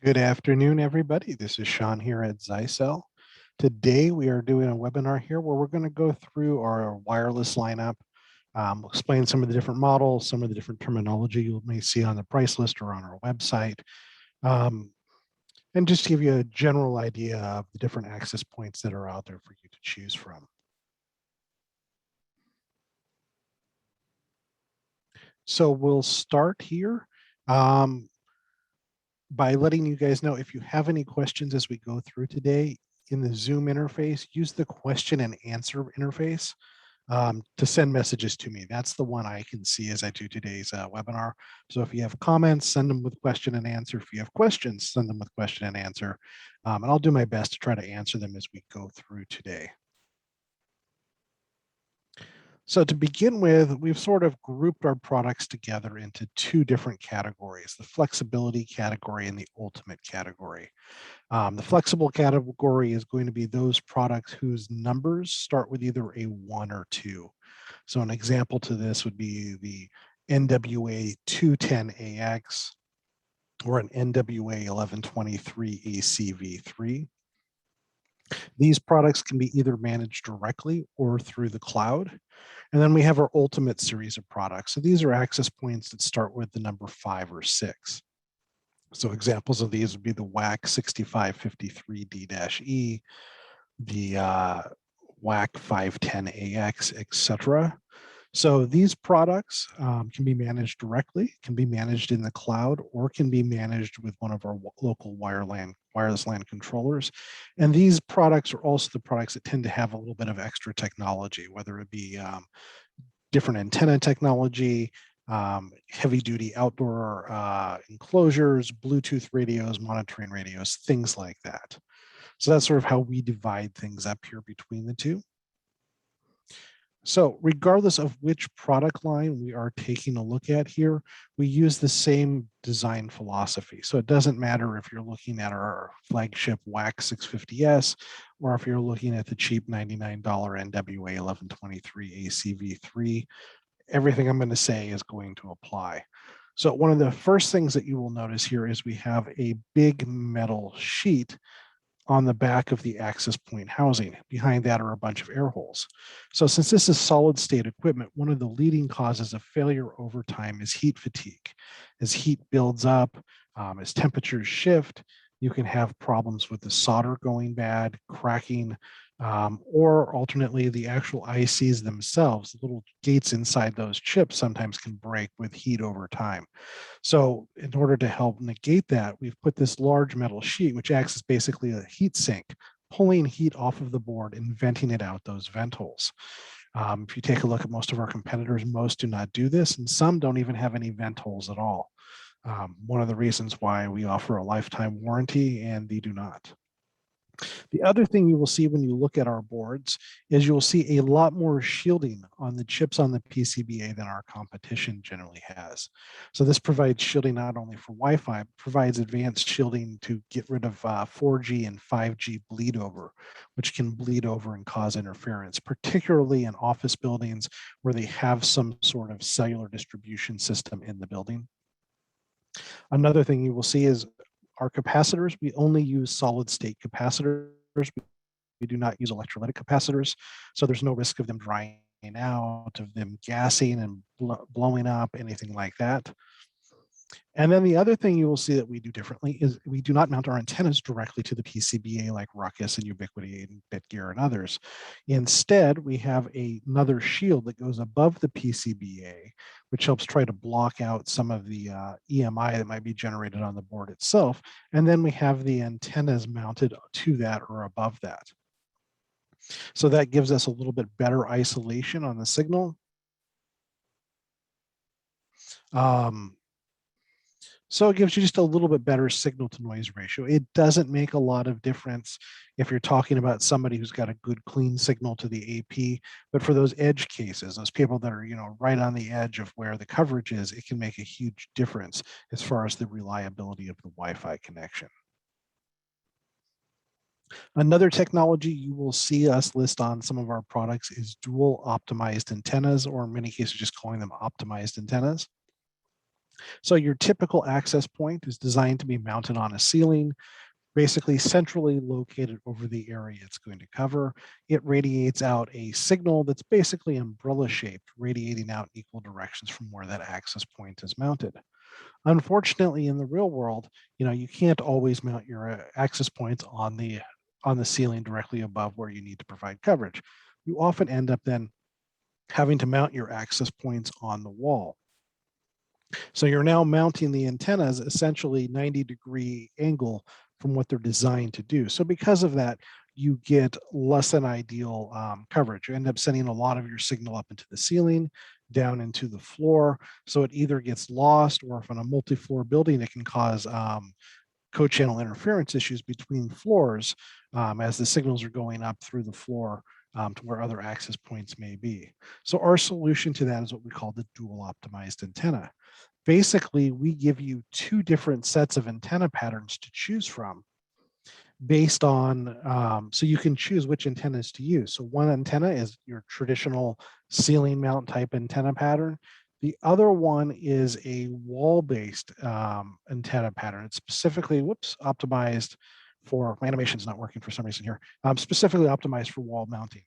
Good afternoon, everybody. This is Sean here at Zyxel. Today we are doing a webinar here where we're going to go through our wireless lineup, explain some of the different models, some of the different terminology you may see on the price list or on our website, um, and just give you a general idea of the different access points that are out there for you to choose from. So we'll start here. By letting you guys know if you have any questions as we go through today in the Zoom interface, use the question and answer interface to send messages to me. That's the one I can see as I do today's webinar. So if you have comments, send them with question and answer. If you have questions, send them with question and answer. And I'll do my best to try to answer them as we go through today. So to begin with, we've sort of grouped our products together into two different categories, the flexibility category and the ultimate category. The flexible category is going to be those products whose numbers start with either a 1 or 2. So an example to this would be the NWA 210AX or an NWA 1123 ACV3. These products can be either managed directly or through the cloud. And then we have our ultimate series of products. So these are access points that start with the number 5 or 6. So examples of these would be the WAC 6553D-E, the WAC 510AX, etc. So these products can be managed directly, can be managed in the cloud, or can be managed with one of our local wireless LAN controllers. And these products are also the products that tend to have a little bit of extra technology, whether it be different antenna technology, heavy duty outdoor enclosures, Bluetooth radios, monitoring radios, things like that. So that's sort of how we divide things up here between the two. So regardless of which product line we are taking a look at here, we use the same design philosophy. So it doesn't matter if you're looking at our flagship WAC 650S, or if you're looking at the cheap $99 NWA 1123 ACV3, everything I'm going to say is going to apply. So one of the first things that you will notice here is we have a big metal sheet on the back of the access point housing. Behind that are a bunch of air holes. So since this is solid state equipment, one of the leading causes of failure over time is heat fatigue. As heat builds up, as temperatures shift, you can have problems with the solder going bad, cracking, or alternately the actual ICs themselves, the little gates inside those chips sometimes can break with heat over time. So in order to help negate that, we've put this large metal sheet, which acts as basically a heat sink, pulling heat off of the board and venting it out those vent holes. If you take a look at most of our competitors, most do not do this, and some don't even have any vent holes at all. One of the reasons why we offer a lifetime warranty and they do not. The other thing you will see when you look at our boards is you'll see a lot more shielding on the chips on the PCBA than our competition generally has. So this provides shielding not only for Wi-Fi, but provides advanced shielding to get rid of 4G and 5G bleed over, which can bleed over and cause interference, particularly in office buildings where they have some sort of cellular distribution system in the building. Another thing you will see is our capacitors, we only use solid state capacitors. We do not use electrolytic capacitors, so there's no risk of them drying out, of them gassing and blowing up, anything like that. And then the other thing you will see that we do differently is we do not mount our antennas directly to the PCBA like Ruckus and Ubiquiti and Bitgear and others. Instead, we have another shield that goes above the PCBA, which helps try to block out some of the EMI that might be generated on the board itself. And then we have the antennas mounted to that or above that. So that gives us a little bit better isolation on the signal. So it gives you just a little bit better signal to noise ratio. It doesn't make a lot of difference if you're talking about somebody who's got a good clean signal to the AP, but for those edge cases, those people that are, right on the edge of where the coverage is, it can make a huge difference as far as the reliability of the Wi-Fi connection. Another technology you will see us list on some of our products is dual optimized antennas, or in many cases, just calling them optimized antennas. So your typical access point is designed to be mounted on a ceiling, basically centrally located over the area it's going to cover. It radiates out a signal that's basically umbrella shaped, radiating out in equal directions from where that access point is mounted. Unfortunately, in the real world, you can't always mount your access points on the ceiling directly above where you need to provide coverage. You often end up then having to mount your access points on the wall. So you're now mounting the antennas essentially 90-degree angle from what they're designed to do. So because of that, you get less than ideal coverage. You end up sending a lot of your signal up into the ceiling, down into the floor. So it either gets lost, or if on a multi-floor building, it can cause co-channel interference issues between floors as the signals are going up through the floor to where other access points may be. So our solution to that is what we call the dual optimized antenna. Basically, we give you two different sets of antenna patterns to choose from based on, so you can choose which antennas to use. So one antenna is your traditional ceiling mount type antenna pattern. The other one is a wall-based antenna pattern. It's specifically, optimized for, my animation's not working for some reason here, specifically optimized for wall mounting.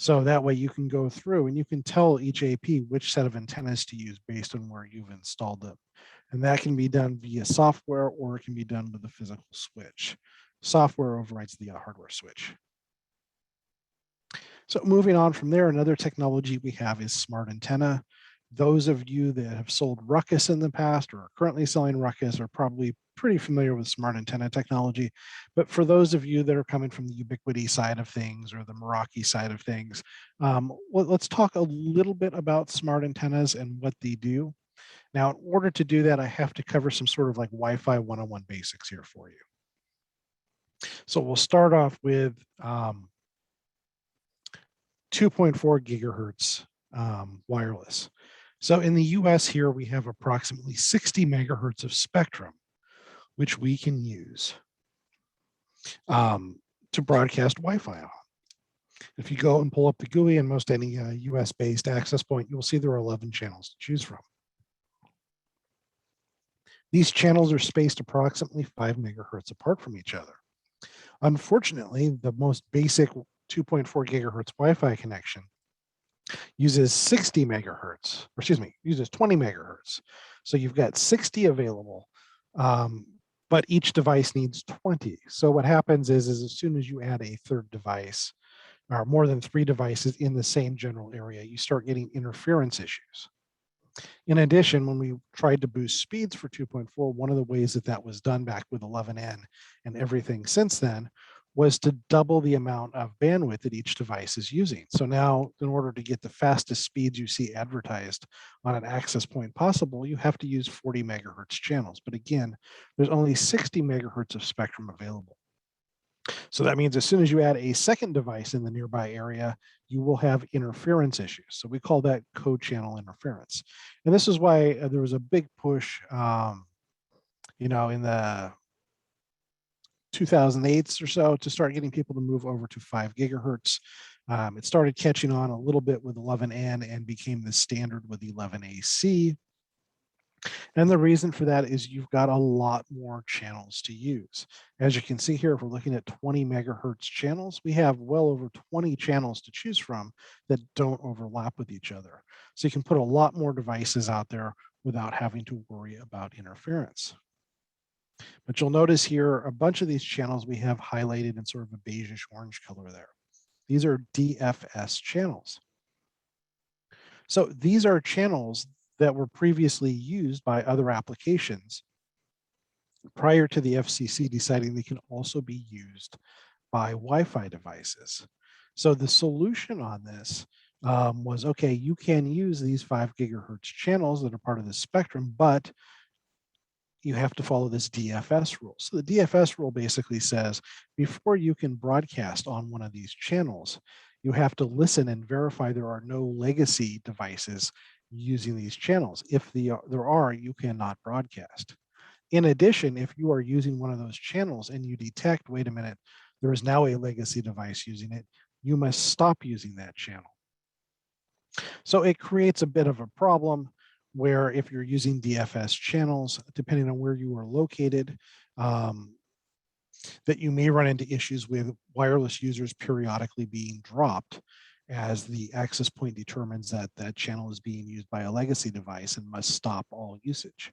So that way you can go through and you can tell each AP which set of antennas to use based on where you've installed them. And that can be done via software, or it can be done with a physical switch. Software overrides the hardware switch. So moving on from there, another technology we have is smart antenna. Those of you that have sold Ruckus in the past or are currently selling Ruckus are probably pretty familiar with smart antenna technology. But for those of you that are coming from the Ubiquity side of things or the Meraki side of things, let's talk a little bit about smart antennas and what they do. Now, in order to do that, I have to cover some sort of like Wi-Fi 101 basics here for you. So we'll start off with 2.4 gigahertz wireless. So in the US here, we have approximately 60 megahertz of spectrum, which we can use to broadcast Wi-Fi on. If you go and pull up the GUI in most any US-based access point, you'll see there are 11 channels to choose from. These channels are spaced approximately 5 megahertz apart from each other. Unfortunately, the most basic 2.4 gigahertz Wi-Fi connection uses 60 megahertz, or excuse me, uses 20 megahertz. So you've got 60 available, but each device needs 20. So what happens is as soon as you add a third device, or more than 3 devices in the same general area, you start getting interference issues. In addition, when we tried to boost speeds for 2.4, one of the ways that that was done back with 11N and everything since then was to double the amount of bandwidth that each device is using. So now, in order to get the fastest speeds you see advertised on an access point possible, you have to use 40 megahertz channels. But again, there's only 60 megahertz of spectrum available. So that means as soon as you add a second device in the nearby area, you will have interference issues. So we call that co-channel interference. And this is why there was a big push, in the 2008s or so to start getting people to move over to 5 gigahertz. It started catching on a little bit with 11N and became the standard with 11AC. And the reason for that is you've got a lot more channels to use. As you can see here, if we're looking at 20 megahertz channels, we have well over 20 channels to choose from that don't overlap with each other. So you can put a lot more devices out there without having to worry about interference. But you'll notice here, a bunch of these channels we have highlighted in sort of a beigeish orange color there. These are DFS channels. So these are channels that were previously used by other applications prior to the FCC deciding they can also be used by Wi-Fi devices. So the solution on this was, okay, you can use these 5 gigahertz channels that are part of the spectrum, but you have to follow this DFS rule. So the DFS rule basically says before you can broadcast on one of these channels, you have to listen and verify there are no legacy devices using these channels. If there are, you cannot broadcast. In addition, if you are using one of those channels and you detect, wait a minute, there is now a legacy device using it, you must stop using that channel. So it creates a bit of a problem where if you're using DFS channels, depending on where you are located, that you may run into issues with wireless users periodically being dropped as the access point determines that that channel is being used by a legacy device and must stop all usage.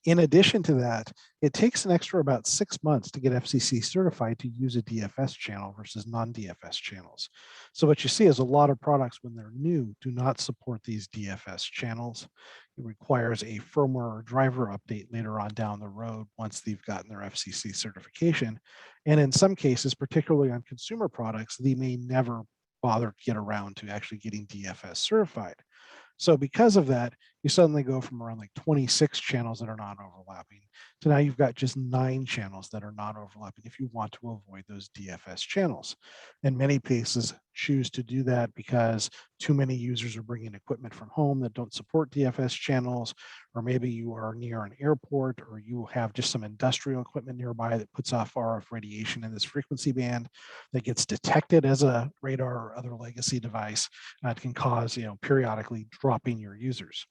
In addition to that, it takes an extra about 6 months to get FCC certified to use a DFS channel versus non-DFS channels. So what you see is a lot of products when they're new do not support these DFS channels. It requires a firmware or driver update later on down the road once they've gotten their FCC certification. And in some cases, particularly on consumer products, they may never bother to get around to actually getting DFS certified. So because of that, you suddenly go from around like 26 channels that are non-overlapping to now you've got just 9 channels that are non-overlapping if you want to avoid those DFS channels. And many places choose to do that because too many users are bringing equipment from home that don't support DFS channels, or maybe you are near an airport, or you have just some industrial equipment nearby that puts off RF radiation in this frequency band that gets detected as a radar or other legacy device. It can cause, periodically dropping your users.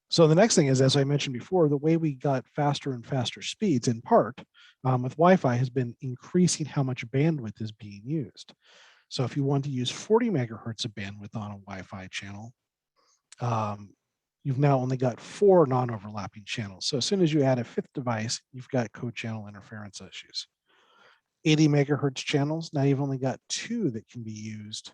So the next thing is, as I mentioned before, the way we got faster and faster speeds in part with Wi-Fi has been increasing how much bandwidth is being used. So if you want to use 40 megahertz of bandwidth on a Wi-Fi channel, you've now only got 4 non-overlapping channels. So as soon as you add a 5th device, you've got co-channel interference issues. 80 megahertz channels, now you've only got 2 that can be used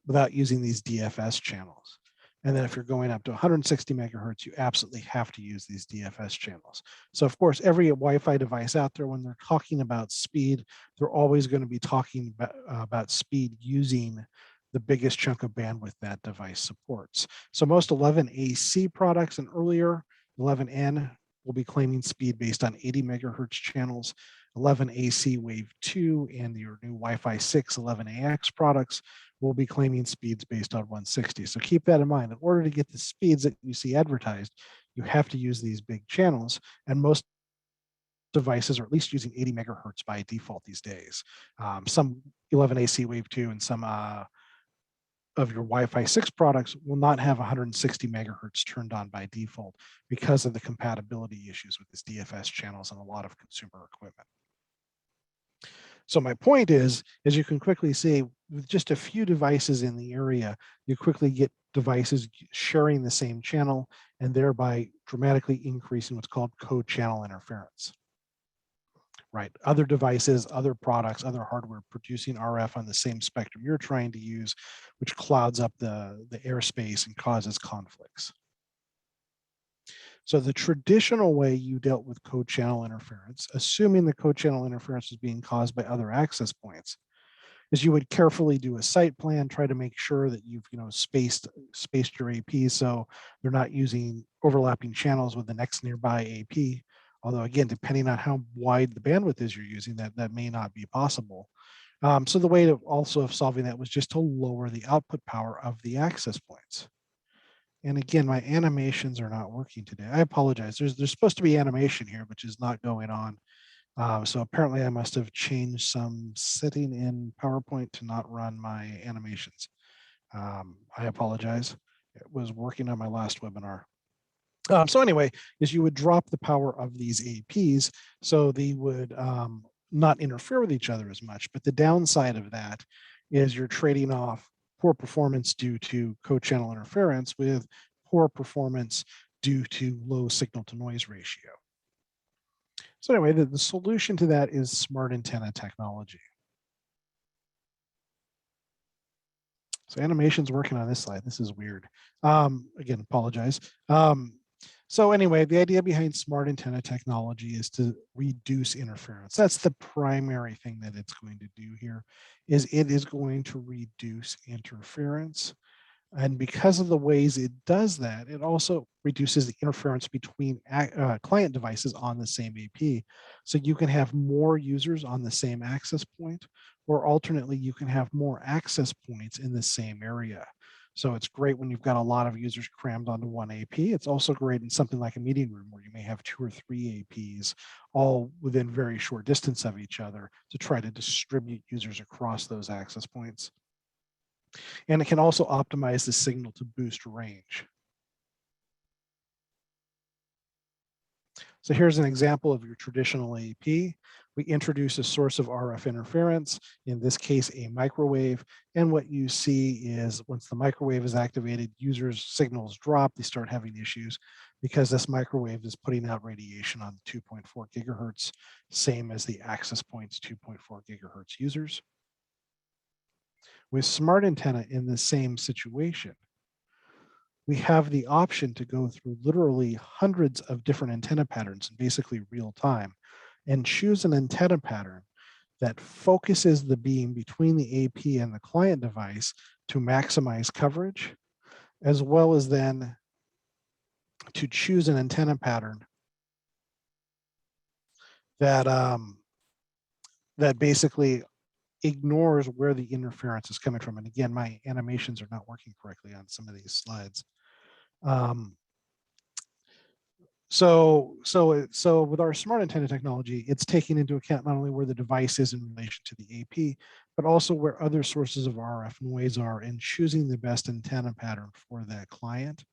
without using these DFS channels. And then if you're going up to 160 megahertz, you absolutely have to use these DFS channels. So of course, every Wi-Fi device out there, when they're talking about speed, they're always going to be talking about speed using the biggest chunk of bandwidth that device supports. So most 11AC products and earlier, 11N will be claiming speed based on 80 megahertz channels. 11AC Wave 2 and your new Wi-Fi 6 11AX products will be claiming speeds based on 160. So keep that in mind. In order to get the speeds that you see advertised, you have to use these big channels, and most devices are at least using 80 megahertz by default these days. Some 11AC Wave 2 and some of your Wi-Fi 6 products will not have 160 megahertz turned on by default because of the compatibility issues with these DFS channels and a lot of consumer equipment. So my point is, as you can quickly see, with just a few devices in the area, you quickly get devices sharing the same channel and thereby dramatically increasing what's called co-channel interference. Right, other devices, other products, other hardware producing RF on the same spectrum you're trying to use, which clouds up the airspace and causes conflicts. So the traditional way you dealt with co-channel interference, assuming the co-channel interference was being caused by other access points, is you would carefully do a site plan, try to make sure that you've spaced your AP so they're not using overlapping channels with the next nearby AP. Although again, depending on how wide the bandwidth is you're using, that may not be possible. So the way of solving that was just to lower the output power of the access points. And again, my animations are not working today. I apologize. There's supposed to be animation here, which is not going on. So apparently I must have changed some setting in PowerPoint to not run my animations. I apologize. It was working on my last webinar. So anyway, is you would drop the power of these APs so they would not interfere with each other as much. But the downside of that is you're trading off poor performance due to co-channel interference with poor performance due to low signal to noise ratio. So anyway, the solution to that is smart antenna technology. So animation's working on this slide. This is weird. Again, apologize. So anyway, the idea behind smart antenna technology is to reduce interference. That's the primary thing that it's going to do here, is it is going to reduce interference. And because of the ways it does that, it also reduces the interference between client devices on the same AP. So you can have more users on the same access point, or alternately, you can have more access points in the same area. So it's great when you've got a lot of users crammed onto one AP. It's also great in something like a meeting room where you may have 2 or 3 APs all within very short distance of each other to try to distribute users across those access points. And it can also optimize the signal to boost range. So here's an example of your traditional AP. We introduce a source of RF interference, in this case, a microwave. And what you see is once the microwave is activated, users' signals drop, they start having issues because this microwave is putting out radiation on 2.4 gigahertz, same as the access point's 2.4 gigahertz users. With smart antenna in the same situation, we have the option to go through literally hundreds of different antenna patterns in basically real time and choose an antenna pattern that focuses the beam between the AP and the client device to maximize coverage, as well as then to choose an antenna pattern that that basically ignores where the interference is coming from. And again, my animations are not working correctly on some of these slides. Um, So with our smart antenna technology, it's taking into account not only where the device is in relation to the AP, but also where other sources of RF noise are and choosing the best antenna pattern for that client.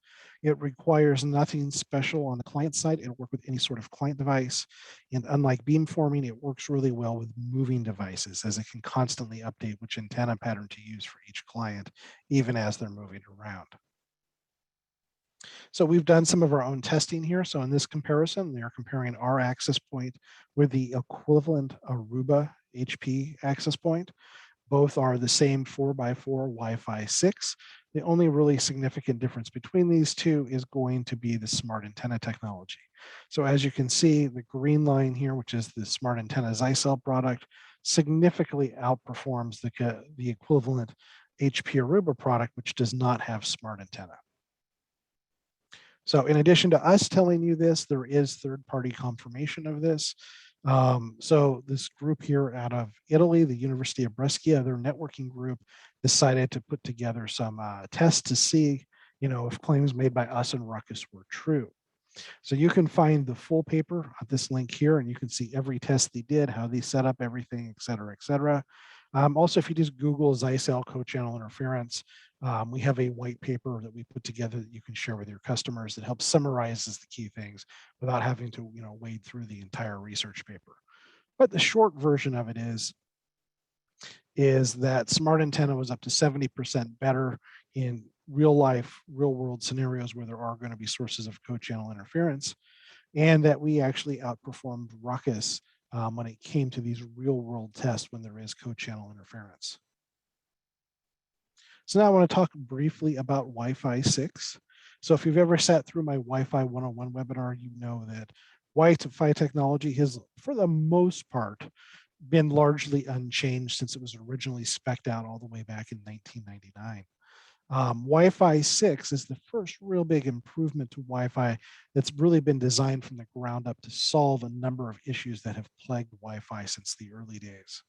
It requires nothing special on the client side. It'll work with any sort of client device. And unlike beamforming, it works really well with moving devices as it can constantly update which antenna pattern to use for each client, even as they're moving around. So we've done some of our own testing here. So in this comparison, they are comparing our access point with the equivalent Aruba HP access point. Both are the same 4x4 Wi-Fi 6. The only really significant difference between these two is going to be the smart antenna technology. So as you can see, the green line here, which is the smart antenna Zyxel product, significantly outperforms the equivalent HP Aruba product, which does not have smart antenna. So in addition to us telling you this, there is third-party confirmation of this. So this group here out of Italy, the University of Brescia, their networking group decided to put together some tests to see, if claims made by us and Ruckus were true. So you can find the full paper at this link here, and you can see every test they did, how they set up everything, et cetera, et cetera. Also, if you just Google Zyxel Cochannel Interference, we have a white paper that we put together that you can share with your customers that helps summarizes the key things without having to, wade through the entire research paper. But the short version of it is that smart antenna was up to 70% better in real life, real world scenarios where there are going to be sources of co-channel interference, and that we actually outperformed Ruckus when it came to these real world tests when there is co-channel interference. So now I want to talk briefly about Wi-Fi 6. So if you've ever sat through my Wi-Fi 101 webinar, you know that Wi-Fi technology has, for the most part, been largely unchanged since it was originally spec'd out all the way back in 1999. Wi-Fi 6 is the first real big improvement to Wi-Fi that's really been designed from the ground up to solve a number of issues that have plagued Wi-Fi since the early days.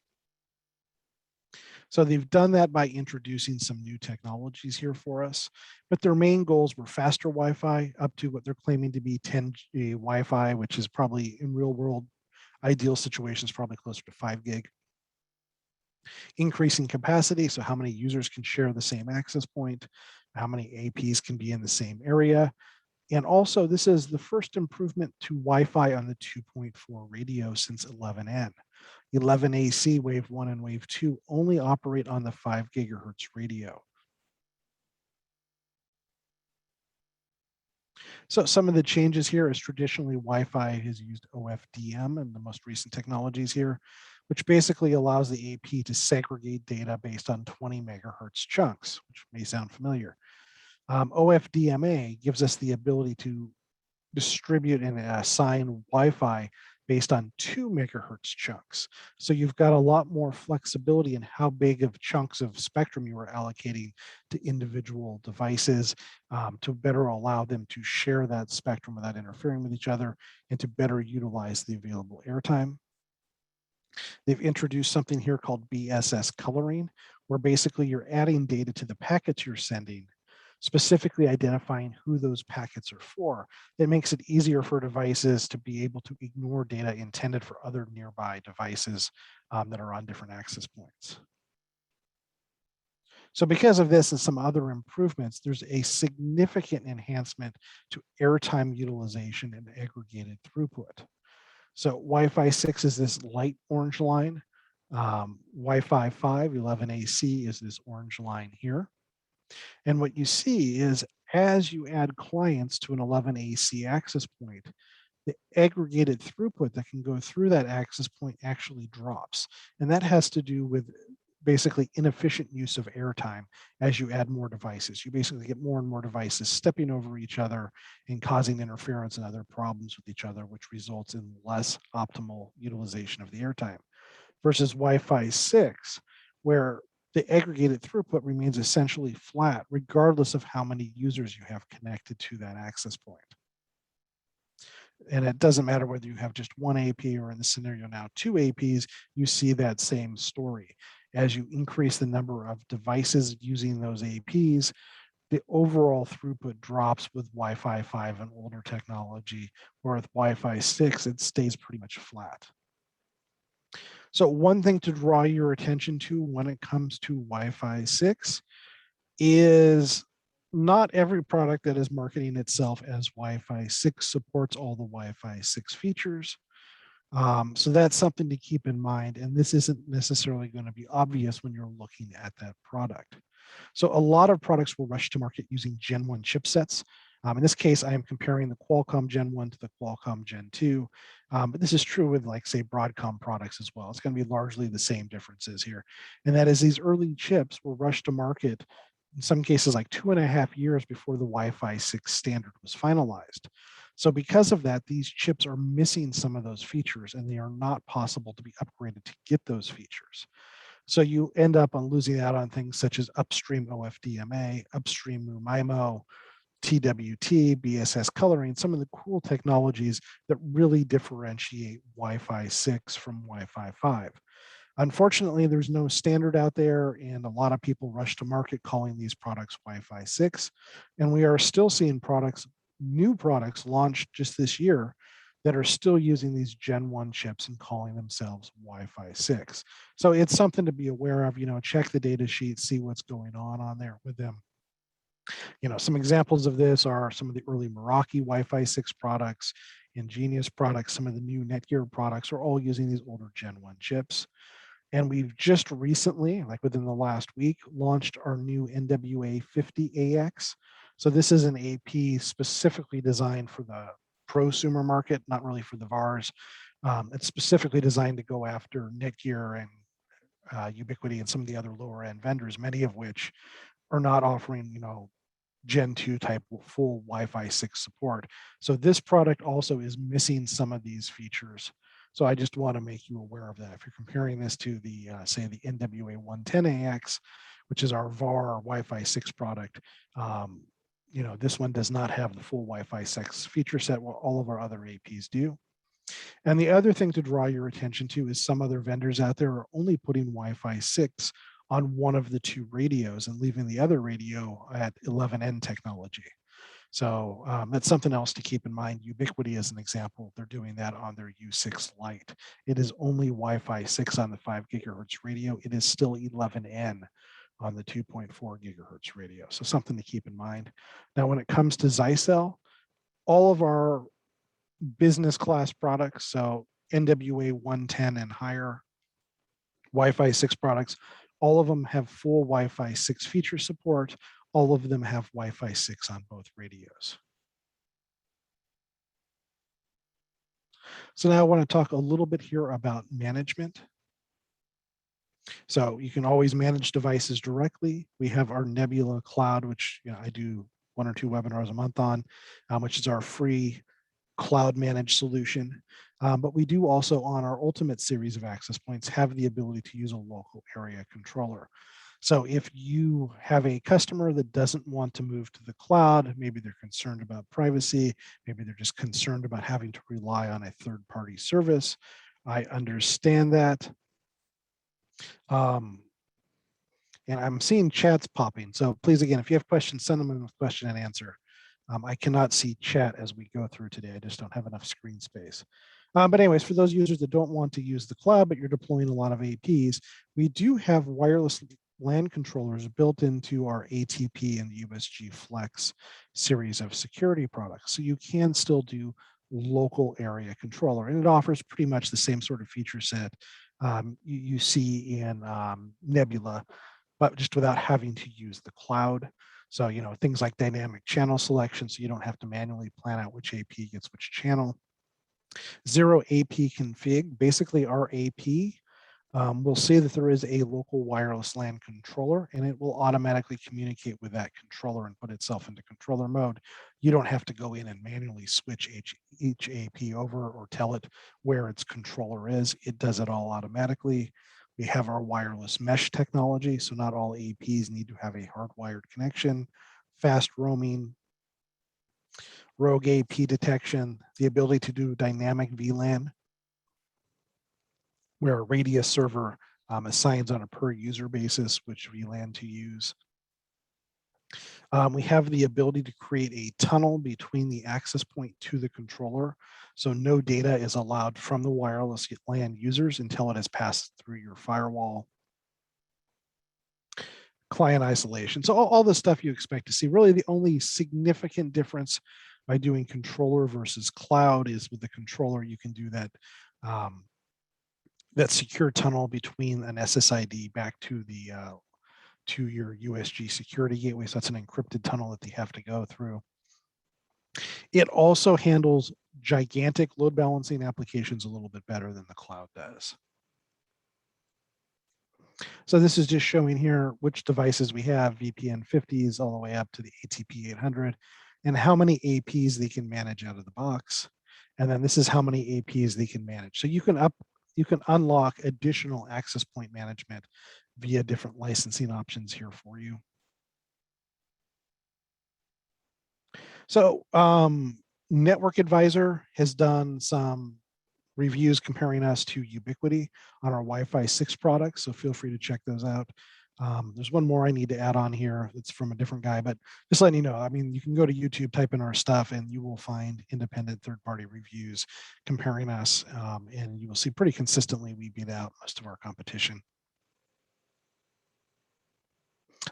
So they've done that by introducing some new technologies here for us, but their main goals were faster Wi-Fi up to what they're claiming to be 10G Wi-Fi, which is probably in real world ideal situations, probably closer to 5 gig. Increasing capacity, so how many users can share the same access point, how many APs can be in the same area. And also, this is the first improvement to Wi-Fi on the 2.4 radio since 11N. 11AC Wave 1 and Wave 2 only operate on the 5 gigahertz radio. So some of the changes here is traditionally Wi-Fi has used OFDM and the most recent technologies here, which basically allows the AP to segregate data based on 20 megahertz chunks, which may sound familiar. OFDMA gives us the ability to distribute and assign Wi-Fi based on 2 megahertz chunks. So you've got a lot more flexibility in how big of chunks of spectrum you are allocating to individual devices to better allow them to share that spectrum without interfering with each other and to better utilize the available airtime. They've introduced something here called BSS coloring, where basically you're adding data to the packets you're sending, specifically identifying who those packets are for. It makes it easier for devices to be able to ignore data intended for other nearby devices that are on different access points. So because of this and some other improvements, there's a significant enhancement to airtime utilization and aggregated throughput. So Wi-Fi 6 is this light orange line. Wi-Fi 5, 11AC is this orange line here. And what you see is as you add clients to an 11AC access point, the aggregated throughput that can go through that access point actually drops. And that has to do with basically inefficient use of airtime as you add more devices. You basically get more and more devices stepping over each other and causing interference and other problems with each other, which results in less optimal utilization of the airtime. Versus Wi-Fi 6, where the aggregated throughput remains essentially flat, regardless of how many users you have connected to that access point. And it doesn't matter whether you have just one AP or in the scenario now, two APs, you see that same story. As you increase the number of devices using those APs, the overall throughput drops with Wi-Fi 5 and older technology, or with Wi-Fi 6, it stays pretty much flat. So one thing to draw your attention to when it comes to Wi-Fi 6 is not every product that is marketing itself as Wi-Fi 6 supports all the Wi-Fi 6 features. So that's something to keep in mind. And this isn't necessarily going to be obvious when you're looking at that product. So a lot of products will rush to market using Gen 1 chipsets. In this case, I am comparing the Qualcomm Gen 1 to the Qualcomm Gen 2. But this is true with, like, say, Broadcom products as well. It's going to be largely the same differences here. And that is these early chips were rushed to market, in some cases, like 2.5 years before the Wi-Fi 6 standard was finalized. So because of that, these chips are missing some of those features, and they are not possible to be upgraded to get those features. So you end up on losing out on things such as upstream OFDMA, upstream MIMO, TWT, BSS coloring, some of the cool technologies that really differentiate Wi-Fi 6 from Wi-Fi 5. Unfortunately, there's no standard out there, and a lot of people rush to market calling these products Wi-Fi 6. And we are still seeing new products launched just this year that are still using these Gen 1 chips and calling themselves Wi-Fi 6. So it's something to be aware of. Check the data sheet, see what's going on there with them. Some examples of this are some of the early Meraki Wi-Fi 6 products, Ingenious products, some of the new Netgear products are all using these older Gen 1 chips. And we've just recently, like within the last week, launched our new NWA 50AX. So this is an AP specifically designed for the prosumer market, not really for the VARs. It's specifically designed to go after Netgear and Ubiquiti and some of the other lower end vendors, many of which are not offering, Gen 2 type full Wi-Fi 6 support. So this product also is missing some of these features. So I just want to make you aware of that. If you're comparing this to the, say, the NWA 110AX, which is our VAR Wi-Fi 6 product, this one does not have the full Wi-Fi 6 feature set, while all of our other APs do. And the other thing to draw your attention to is some other vendors out there are only putting Wi-Fi 6 on one of the two radios and leaving the other radio at 11N technology. So that's something else to keep in mind. Ubiquiti, as an example, they're doing that on their U6 Lite. It is only Wi-Fi 6 on the 5 gigahertz radio. It is still 11N on the 2.4 gigahertz radio. So something to keep in mind. Now, when it comes to Zyxel, all of our business class products, so NWA 110 and higher Wi-Fi 6 products, all of them have full Wi-Fi 6 feature support. All of them have Wi-Fi 6 on both radios. So now I want to talk a little bit here about management. So you can always manage devices directly. We have our Nebula Cloud, which I do 1 or 2 webinars a month on, which is our free cloud managed solution. But we do also, on our Ultimate series of access points, have the ability to use a local area controller. So if you have a customer that doesn't want to move to the cloud, maybe they're concerned about privacy, maybe they're just concerned about having to rely on a third-party service, I understand that. And I'm seeing chats popping. So please, again, if you have questions, send them in with question and answer. I cannot see chat as we go through today. I just don't have enough screen space. But anyways, for those users that don't want to use the cloud, but you're deploying a lot of APs, we do have wireless LAN controllers built into our ATP and USG Flex series of security products. So you can still do local area controller, and it offers pretty much the same sort of feature set you see in Nebula, but just without having to use the cloud. So, things like dynamic channel selection, so you don't have to manually plan out which AP gets which channel. Zero AP config, basically our AP will say that there is a local wireless LAN controller, and it will automatically communicate with that controller and put itself into controller mode. You don't have to go in and manually switch each AP over or tell it where its controller is. It does it all automatically. We have our wireless mesh technology, so not all APs need to have a hardwired connection. Fast roaming, rogue AP detection, the ability to do dynamic VLAN, where a radius server assigns on a per user basis which VLAN to use. We have the ability to create a tunnel between the access point to the controller. So no data is allowed from the wireless LAN users until it has passed through your firewall. Client isolation. So all the stuff you expect to see. Really the only significant difference by doing controller versus cloud is with the controller, you can do that that secure tunnel between an SSID back to the to your USG security gateway. So that's an encrypted tunnel that they have to go through. It also handles gigantic load balancing applications a little bit better than the cloud does. So this is just showing here which devices we have, VPN 50s all the way up to the ATP 800, and how many APs they can manage out of the box. And then this is how many APs they can manage. So you can unlock additional access point management via different licensing options here for you. So Network Advisor has done some reviews comparing us to Ubiquiti on our Wi-Fi 6 products, so feel free to check those out. There's one more I need to add on here. It's from a different guy, but just letting you know, I mean, you can go to YouTube, type in our stuff, and you will find independent third-party reviews comparing us, and you will see pretty consistently we beat out most of our competition.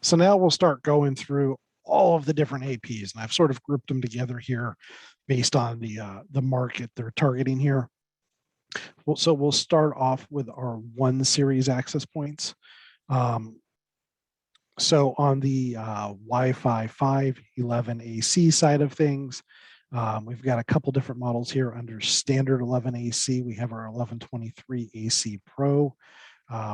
So now we'll start going through all of the different APs, and I've sort of grouped them together here based on the market they're targeting here. Well, so we'll start off with our 1 series access points. So on the Wi-Fi 5, 11 AC side of things, we've got a couple different models here under standard 11 AC. We have our 1123 AC Pro.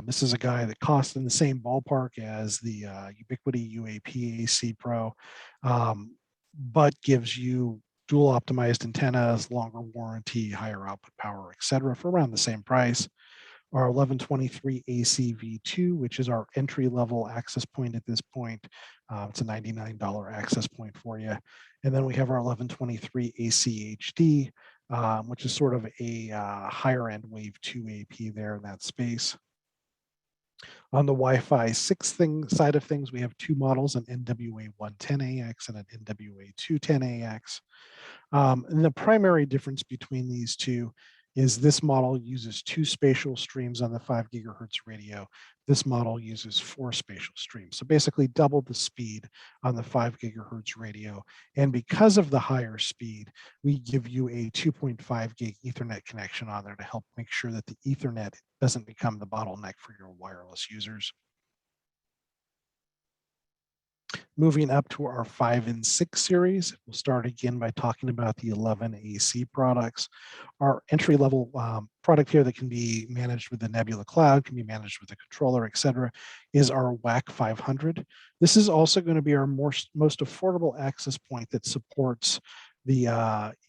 This is a guy that costs in the same ballpark as the Ubiquiti UAP AC Pro, but gives you dual optimized antennas, longer warranty, higher output power, et cetera, for around the same price. Our 1123 AC V2, which is our entry-level access point at this point. It's a $99 access point for you. And then we have our 1123 AC HD, which is sort of a higher-end Wave 2 AP there in that space. On the Wi-Fi 6 side of things, we have 2 models, an NWA 110AX and an NWA 210AX. And the primary difference between these two is this model uses 2 spatial streams on the 5 gigahertz radio. This model uses 4 spatial streams. So basically double the speed on the 5 gigahertz radio. And because of the higher speed, we give you a 2.5 gig Ethernet connection on there to help make sure that the Ethernet doesn't become the bottleneck for your wireless users. Moving up to our 5 and 6 series, we'll start again by talking about the 11 AC products. Our entry-level product here that can be managed with the Nebula Cloud, can be managed with the controller, et cetera, is our WAC 500. This is also going to be our most affordable access point that supports the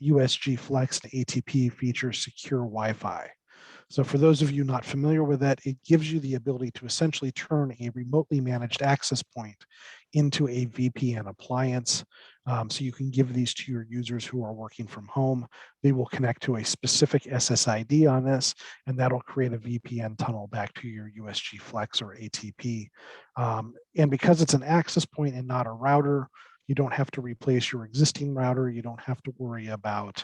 USG Flex and ATP feature secure Wi-Fi. So for those of you not familiar with that, it gives you the ability to essentially turn a remotely managed access point into a VPN appliance. So you can give these to your users who are working from home. They will connect to a specific SSID on this, and that'll create a VPN tunnel back to your USG Flex or ATP. And because it's an access point and not a router, You don't have to replace your existing router. You don't have to worry about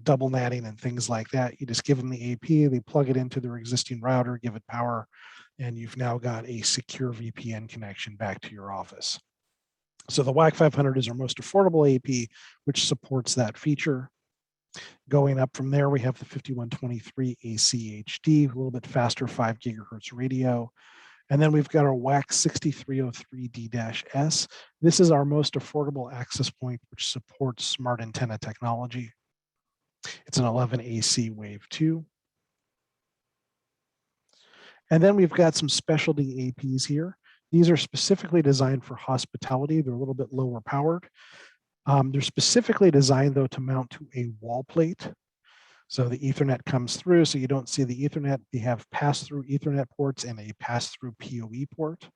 double natting and things like that. You just give them the AP, they plug it into their existing router, give it power, and you've now got a secure VPN connection back to your office. So the WAC 500 is our most affordable AP, which supports that feature. Going up from there, we have the 5123 ACHD, a little bit faster 5 gigahertz radio. And then we've got our WAC 6303D-S. This is our most affordable access point, which supports smart antenna technology. It's an 11 AC Wave 2. And then we've got some specialty APs here. These are specifically designed for hospitality. They're a little bit lower powered. They're specifically designed, though, to mount to a wall plate. So the Ethernet comes through, so you don't see the Ethernet. They have pass-through Ethernet ports and a pass-through PoE port.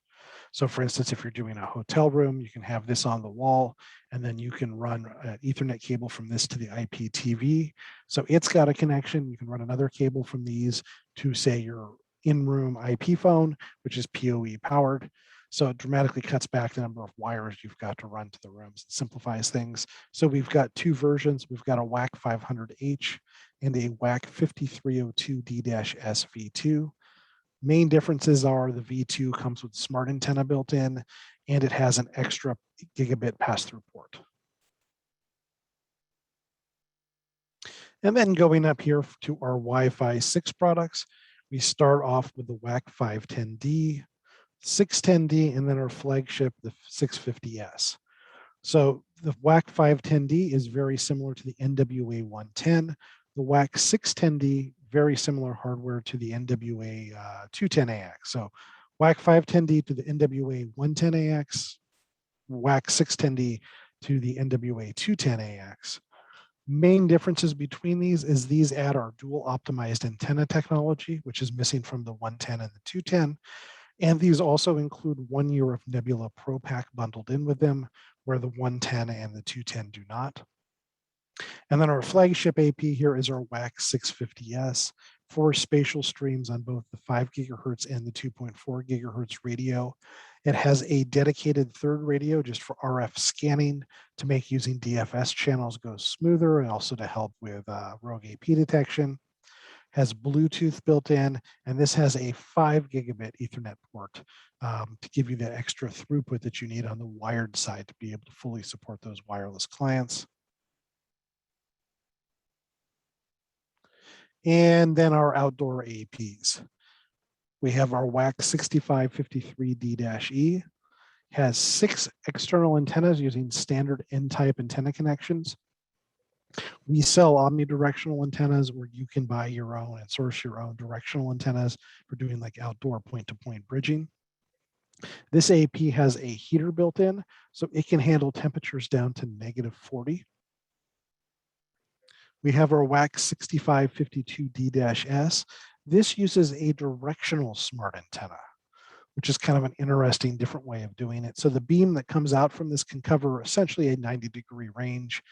So for instance, if you're doing a hotel room, you can have this on the wall, and then you can run an Ethernet cable from this to the IPTV. So it's got a connection. You can run another cable from these to, say, your in-room IP phone, which is PoE powered. So it dramatically cuts back the number of wires you've got to run to the rooms. It simplifies things. So we've got two versions. We've got a WAC 500H and a WAC 5302D-S V2. Main differences are the V2 comes with smart antenna built in, and it has an extra gigabit pass-through port. And then going up here to our Wi-Fi 6 products, we start off with the WAC 510D, 610D, and then our flagship, the 650S. So the WAC 510D is very similar to the NWA 110. The WAC 610D, very similar hardware to the NWA 210AX. So WAC 510D to the NWA 110AX, WAC 610D to the NWA 210AX. Main differences between these is these add our dual optimized antenna technology, which is missing from the 110 and the 210. And these also include 1 year of Nebula Pro Pack bundled in with them, where the 110 and the 210 do not. And then our flagship AP here is our WAC 650S for spatial streams on both the 5 gigahertz and the 2.4 gigahertz radio. It has a dedicated third radio just for RF scanning to make using DFS channels go smoother, and also to help with rogue AP detection. Has Bluetooth built in, and this has a 5 gigabit Ethernet port to give you that extra throughput that you need on the wired side to be able to fully support those wireless clients. And then our outdoor APs. We have our WAC 6553D-E, has 6 external antennas using standard N-type antenna connections. We sell omnidirectional antennas where you can buy your own and source your own directional antennas for doing like outdoor point-to-point bridging. This AP has a heater built in, so it can handle temperatures down to -40. We have our WAC 6552D-S. This uses a directional smart antenna, which is kind of an interesting different way of doing it. So the beam that comes out from this can cover essentially a 90-degree range,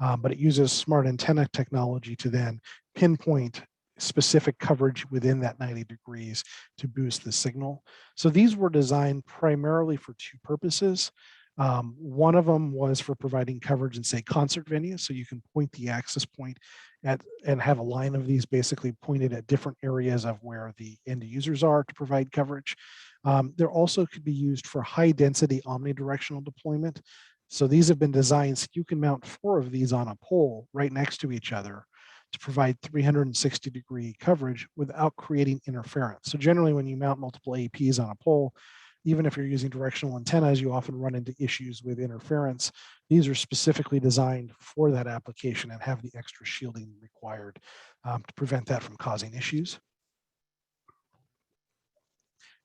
but it uses smart antenna technology to then pinpoint specific coverage within that 90 degrees to boost the signal. So these were designed primarily for 2 purposes. One of them was for providing coverage in, say, concert venues, so you can point the access point at and have a line of these basically pointed at different areas of where the end users are to provide coverage. There also could be used for high density omnidirectional deployment. So these have been designed so you can mount 4 of these on a pole right next to each other to provide 360-degree coverage without creating interference. So generally when you mount multiple APs on a pole, even if you're using directional antennas, you often run into issues with interference. These are specifically designed for that application and have the extra shielding required to prevent that from causing issues.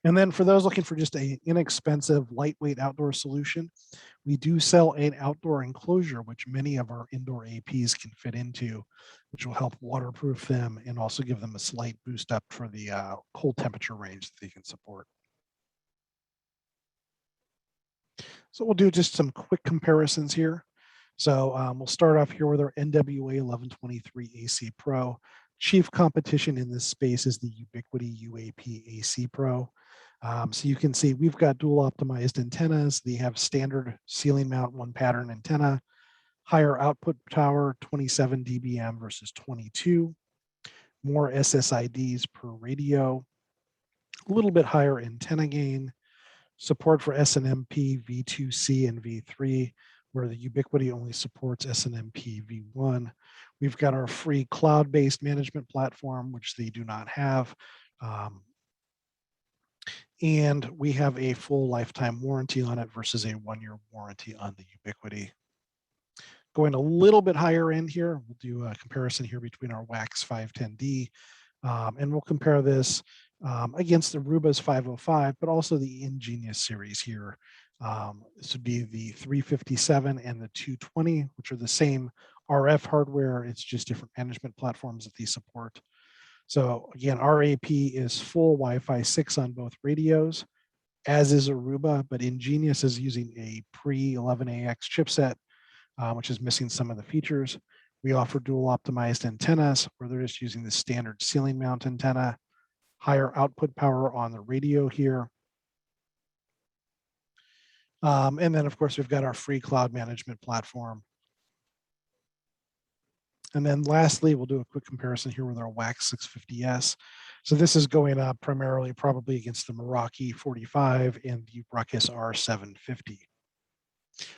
And then for those looking for just an inexpensive, lightweight outdoor solution, we do sell an outdoor enclosure, which many of our indoor APs can fit into, which will help waterproof them and also give them a slight boost up for the cold temperature range that they can support. So we'll do just some quick comparisons here. So we'll start off here with our NWA 1123 AC Pro. Chief competition in this space is the Ubiquiti UAP AC Pro. So you can see we've got dual optimized antennas. They have standard ceiling mount one pattern antenna, higher output power, 27 dBm versus 22, more SSIDs per radio, a little bit higher antenna gain, support for SNMP V2C and V3, where the Ubiquiti only supports SNMP V1. We've got our free cloud-based management platform, which they do not have. And we have a full lifetime warranty on it versus a 1-year warranty on the Ubiquiti. Going a little bit higher end here, we'll do a comparison here between our WAX 510D, and we'll compare this against the Aruba's 505, but also the Ingenious series here. This would be the 357 and the 220, which are the same RF hardware. It's just different management platforms that these support. So again, RAP is full Wi-Fi 6 on both radios, as is Aruba, but Ingenious is using a pre-11AX chipset, which is missing some of the features. We offer dual optimized antennas, where they're just using the standard ceiling mount antenna, higher output power on the radio here. And then of course, we've got our free cloud management platform. And then lastly, we'll do a quick comparison here with our WAX 650S. So this is going up primarily probably against the Meraki 45 and the Ruckus R750.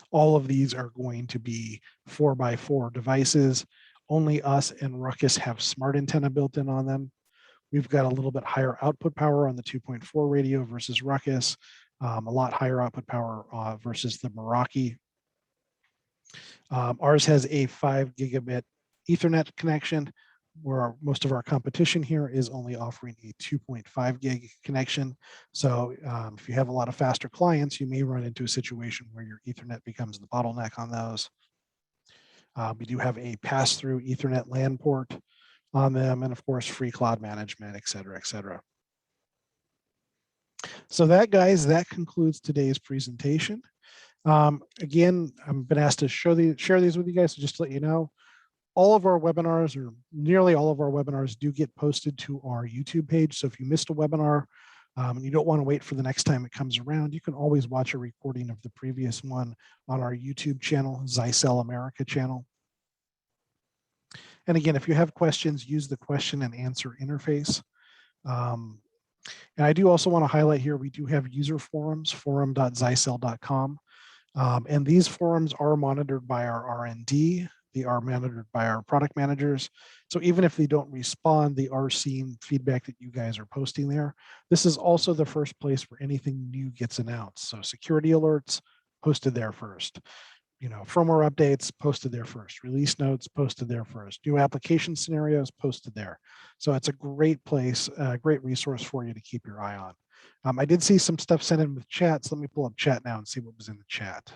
All of these are going to be 4x4 devices. Only us and Ruckus have smart antenna built in on them. We've got a little bit higher output power on the 2.4 radio versus Ruckus, a lot higher output power versus the Meraki. Ours has a 5 gigabit Ethernet connection, where most of our competition here is only offering a 2.5 gig connection. So if you have a lot of faster clients, you may run into a situation where your Ethernet becomes the bottleneck on those. We do have a pass-through Ethernet LAN port on them, and of course, free cloud management, et cetera, et cetera. So that, guys, that concludes today's presentation. Again, I've been asked to share these with you guys, so just to let you know, all of our webinars, or nearly all of our webinars, do get posted to our YouTube page. So if you missed a webinar and you don't want to wait for the next time it comes around, you can always watch a recording of the previous one on our YouTube channel, Zyxel America channel. And again, if you have questions, use the question and answer interface. And I do also want to highlight here, we do have user forums, forum.zyxel.com. And these forums are monitored by our R&D. They are monitored by our product managers. So even if they don't respond, they are seeing feedback that you guys are posting there. This is also the first place where anything new gets announced. So security alerts posted there first. You know, firmware updates posted there first. Release notes posted there first. New application scenarios posted there. So it's a great place, a great resource for you to keep your eye on. I did see some stuff sent in with chat. So let me pull up chat now and see what was in the chat.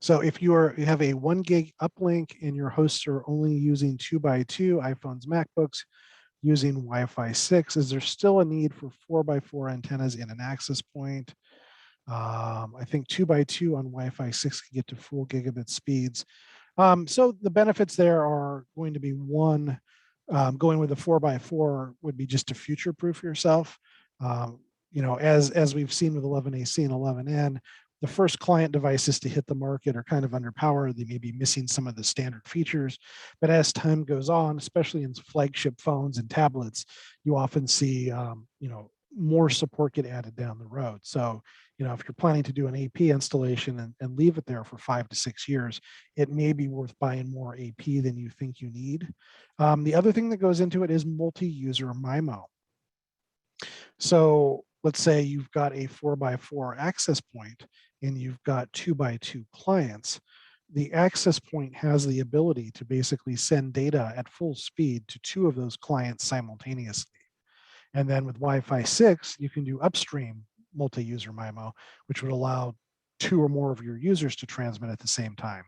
So if you have a 1 gig uplink and your hosts are only using 2x2 iPhones, MacBooks using Wi-Fi 6, is there still a need for 4x4 antennas in an access point? I think 2x2 on Wi-Fi 6 can get to full gigabit speeds. So the benefits there are going to be one, going with a 4x4 would be just to future-proof yourself. You know, as we've seen with 11AC and 11N, the first client devices to hit the market are kind of underpowered. They may be missing some of the standard features, but as time goes on, especially in flagship phones and tablets, you often see, you know, more support get added down the road. So, you know, if you're planning to do an AP installation and leave it there for 5 to 6 years, it may be worth buying more AP than you think you need. The other thing that goes into it is multi-user MIMO. So let's say you've got a 4x4 access point and you've got 2x2 clients. The access point has the ability to basically send data at full speed to 2 of those clients simultaneously. And then with Wi-Fi 6, you can do upstream multi-user MIMO, which would allow 2 or more of your users to transmit at the same time,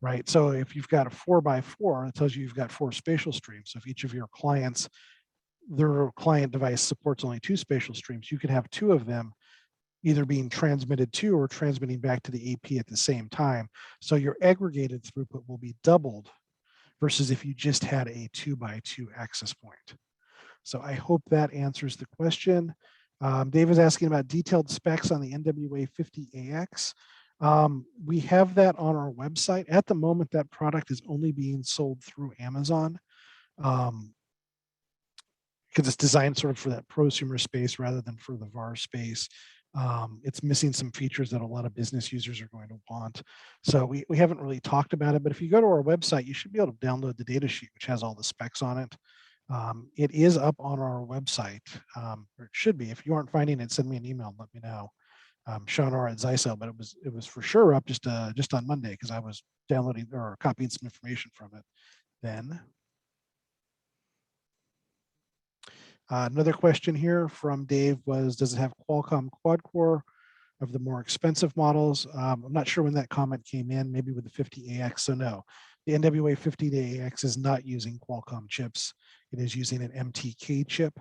right? So if you've got a 4x4, it tells you you've got 4 spatial streams. So if each of your clients, their client device supports only 2 spatial streams, you could have 2 of them either being transmitted to or transmitting back to the AP at the same time. So your aggregated throughput will be doubled versus if you just had a 2x2 access point. So I hope that answers the question. Dave is asking about detailed specs on the NWA50AX. We have that on our website. At the moment, that product is only being sold through Amazon because it's designed sort of for that prosumer space rather than for the VAR space. It's missing some features that a lot of business users are going to want. So we haven't really talked about it, but if you go to our website, you should be able to download the data sheet, which has all the specs on it. It is up on our website, or it should be. If you aren't finding it, send me an email and let me know. Sean or at Zyxel, but it was for sure up just on Monday because I was downloading or copying some information from it then. Another question here from Dave was, does it have Qualcomm quad core of the more expensive models? I'm not sure when that comment came in, maybe with the 50AX, so no. The NWA 50AX is not using Qualcomm chips. It is using an MTK chip,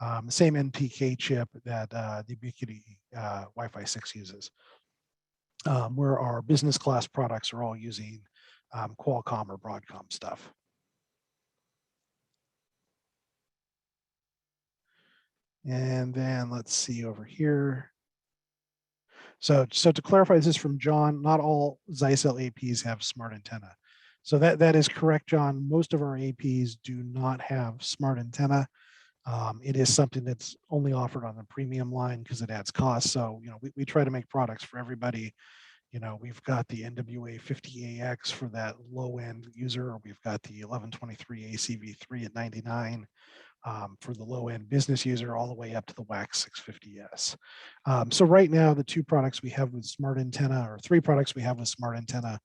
the same MTK chip that the Ubiquiti Wi-Fi 6 uses, where our business class products are all using Qualcomm or Broadcom stuff. And then let's see over here. So to clarify, this is from John, not all Zyxel APs have smart antenna. So that is correct, John. Most of our APs do not have smart antenna. It is something that's only offered on the premium line because it adds cost. So, we try to make products for everybody. We've got the NWA 50AX for that low end user. We've got the 1123 ACV3 at 99. For the low end business user, all the way up to the WAX 650S. So right now, the two products we have with smart antenna, or three products we have with smart antenna,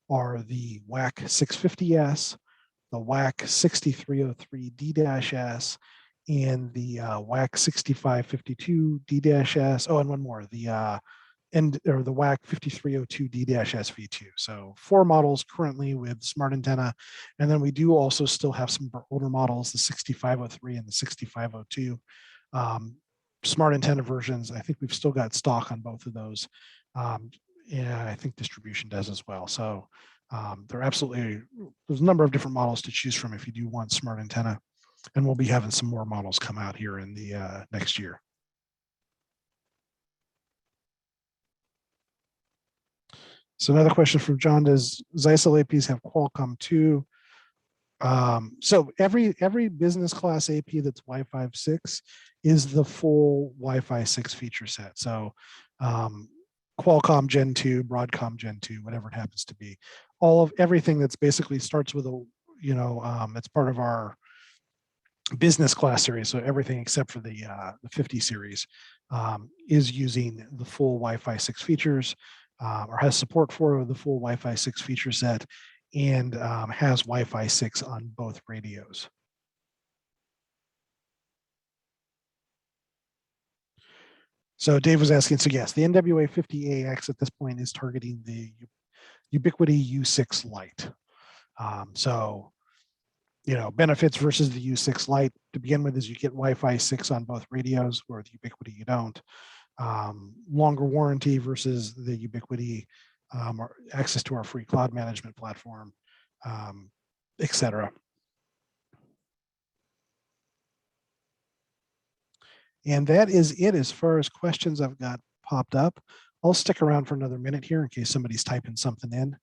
are the WAC 650S, the WAC 6303D-S, and the WAC 6552D-S. Oh, and one more, the the WAC 5302D-SV2. So 4 models currently with smart antenna. And then we do also still have some older models, the 6503 and the 6502. Smart antenna versions, I think we've still got stock on both of those. Yeah, I think distribution does as well. So there's a number of different models to choose from if you do want smart antenna. And we'll be having some more models come out here in the next year. So another question from John, does Zyxel APs have Qualcomm too? So every business class AP that's Wi-Fi 6 is the full Wi-Fi 6 feature set. So Qualcomm Gen 2, Broadcom Gen 2, whatever it happens to be. Everything that's basically starts with it's part of our business class series. So everything except for the 50 series is using the full Wi-Fi 6 features. Or has support for the full Wi-Fi 6 feature set, and has Wi-Fi 6 on both radios. So Dave was asking, so yes, the NWA 50AX at this point is targeting the Ubiquiti U6 Lite. So, benefits versus the U6 Lite to begin with is you get Wi-Fi 6 on both radios, where the Ubiquiti you don't. Longer warranty versus the Ubiquiti, or access to our free cloud management platform, etc. And that is it as far as questions I've got popped up. I'll stick around for another minute here in case somebody's typing something in.